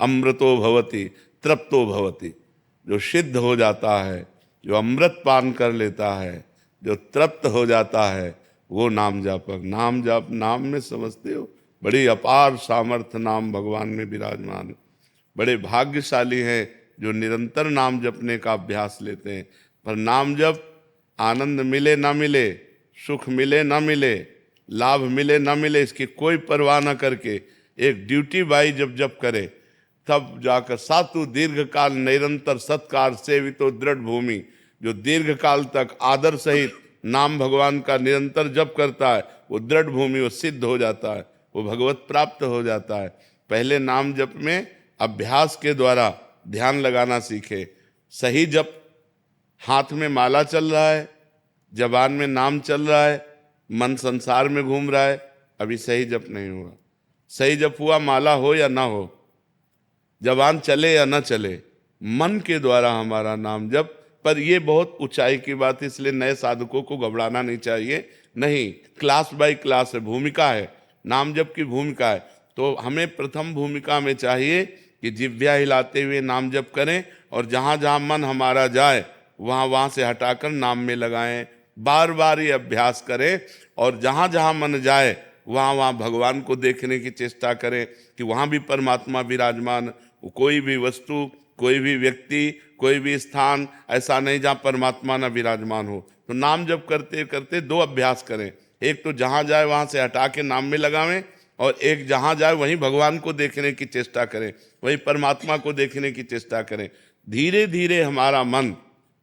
अमृतो भवति तृप्तो भवति। जो सिद्ध हो जाता है, जो अमृत पान कर लेता है, जो तृप्त हो जाता है, वो नाम जापक। नाम जाप, नाम में समझते हो बड़ी अपार सामर्थ्य नाम भगवान में विराजमान है। बड़े भाग्यशाली हैं जो निरंतर नाम जपने का अभ्यास लेते हैं। पर नाम जप आनंद मिले ना मिले, सुख मिले ना मिले, लाभ मिले ना मिले, इसकी कोई परवाह न करके एक ड्यूटी बाई जब जप करे, तब जाकर सातु दीर्घ काल निरंतर सत्कार सेवितो दृढ़ भूमि। जो दीर्घ काल तक आदर सहित नाम भगवान का निरंतर जप करता है, वो दृढ़ भूमि, वो सिद्ध हो जाता है, वो भगवत प्राप्त हो जाता है। पहले नाम जप में अभ्यास के द्वारा ध्यान लगाना सीखे। सही जप, हाथ में माला चल रहा है, जबान में नाम चल रहा है, मन संसार में घूम रहा है, अभी सही जप नहीं हुआ। सही जप हुआ, माला हो या ना हो, जबान चले या ना चले, मन के द्वारा हमारा नाम जप। पर ये बहुत ऊंचाई की बात है, इसलिए नए साधकों को घबराना नहीं चाहिए। नहीं, क्लास बाय क्लास है, भूमिका है, नाम जप की भूमिका है। तो हमें प्रथम भूमिका में चाहिए कि जिह्वा हिलाते हुए नाम जप करें, और जहाँ जहाँ मन हमारा जाए वहाँ से हटाकर नाम में लगाएं। बार बार ये अभ्यास करें, और जहाँ जहाँ मन जाए वहाँ भगवान को देखने की चेष्टा करें कि वहाँ भी परमात्मा विराजमान। कोई भी वस्तु, कोई भी व्यक्ति, कोई भी स्थान ऐसा नहीं जहाँ परमात्मा न विराजमान हो। तो नाम जप करते करते दो अभ्यास करें। एक तो जहाँ जाए वहाँ से हटा के नाम में लगावें, और एक जहाँ जाए वहीं भगवान को देखने की चेष्टा करें, वहीं परमात्मा को देखने की चेष्टा करें। धीरे धीरे हमारा मन,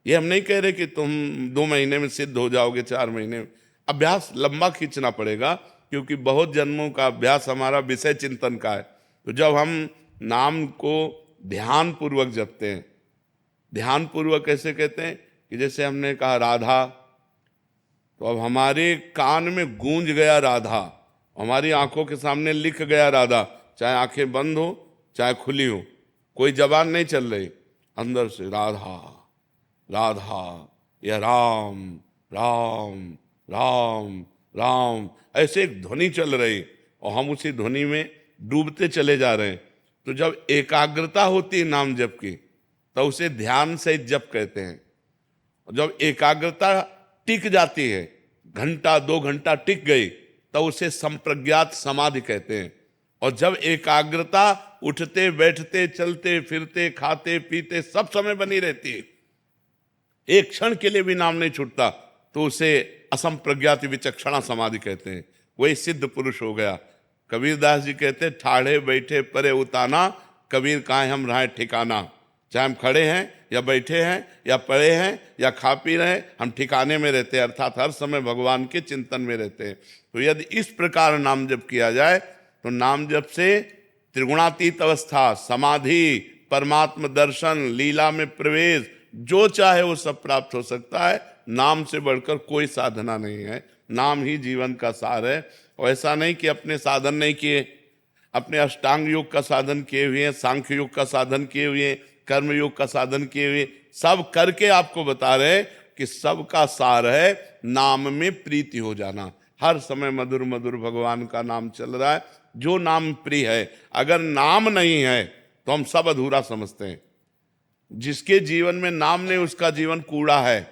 ये हम नहीं कह रहे कि तुम 2 महीने में सिद्ध हो जाओगे, 4 महीने में। अभ्यास लंबा खींचना पड़ेगा, क्योंकि बहुत जन्मों का अभ्यास हमारा विषय चिंतन का है। तो जब हम नाम को ध्यान पूर्वक जपते हैं, ध्यान पूर्वक कैसे कहते हैं कि जैसे हमने कहा राधा, तो अब हमारे कान में गूंज गया राधा, हमारी आंखों के सामने लिख गया राधा, चाहे आंखें बंद हो चाहे खुली हो, कोई जबान नहीं चल रही, अंदर से राधा राधा या राम राम राम राम, ऐसे एक ध्वनि चल रही, और हम उसी ध्वनि में डूबते चले जा रहे हैं। तो जब एकाग्रता होती है नाम जप की, तो उसे ध्यान से जप कहते हैं। जब एकाग्रता टिक जाती है, घंटा 2 घंटा टिक गई, तो उसे संप्रज्ञात समाधि कहते हैं। और जब एकाग्रता उठते बैठते चलते फिरते खाते पीते सब समय बनी रहती है, एक क्षण के लिए भी नाम नहीं छूटता, तो उसे असंप्रज्ञात विचक्षणा समाधि कहते हैं। वही सिद्ध पुरुष हो गया। कबीरदास जी कहते ठाढ़े बैठे परे उताना, कबीर काहे हम रहे ठिकाना। चाहे हम खड़े हैं या बैठे हैं या पड़े हैं या खा पी रहे हैं, हम ठिकाने में रहते हैं, अर्थात हर समय भगवान के चिंतन में रहते हैं। तो यदि इस प्रकार नाम जप किया जाए, तो नाम जप से त्रिगुणातीत अवस्था, समाधि, परमात्म दर्शन, लीला में प्रवेश, जो चाहे वो सब प्राप्त हो सकता है। नाम से बढ़कर कोई साधना नहीं है, नाम ही जीवन का सार है। और ऐसा नहीं कि अपने साधन नहीं किए, अपने अष्टांग योग का साधन किए हुए हैं, सांख्य योग का साधन किए हुए, कर्म योग का साधन किए हुए, सब करके आपको बता रहे कि सबका सार है नाम में प्रीति हो जाना। हर समय मधुर मधुर भगवान का नाम चल रहा है, जो नाम प्रिय है। अगर नाम नहीं है तो हम सब अधूरा समझते हैं। जिसके जीवन में नाम नहीं, उसका जीवन कूड़ा है।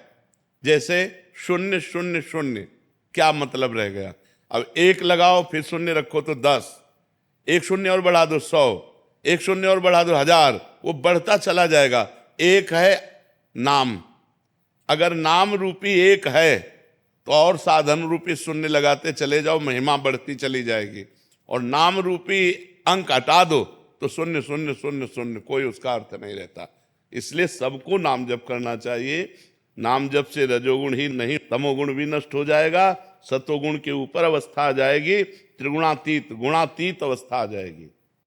जैसे शून्य शून्य शून्य, क्या मतलब रह गया? अब 1 लगाओ फिर शून्य रखो तो 10, 1 शून्य और बढ़ा दो 100, 1 शून्य और बढ़ा दो 1000, वो बढ़ता चला जाएगा। एक है नाम, अगर नाम रूपी एक है तो और साधन रूपी शून्य लगाते चले जाओ, महिमा बढ़ती चली जाएगी। और नाम रूपी अंक हटा दो तो शून्य शून्य शून्य शून्य, कोई उसका अर्थ नहीं रहता। इसलिए सबको नाम जप करना चाहिए। नाम जप से रजोगुण ही नहीं, तमोगुण भी नष्ट हो जाएगा, सतोगुण के ऊपर अवस्था आ जाएगी, त्रिगुणातीत गुणातीत अवस्था आ जाएगी।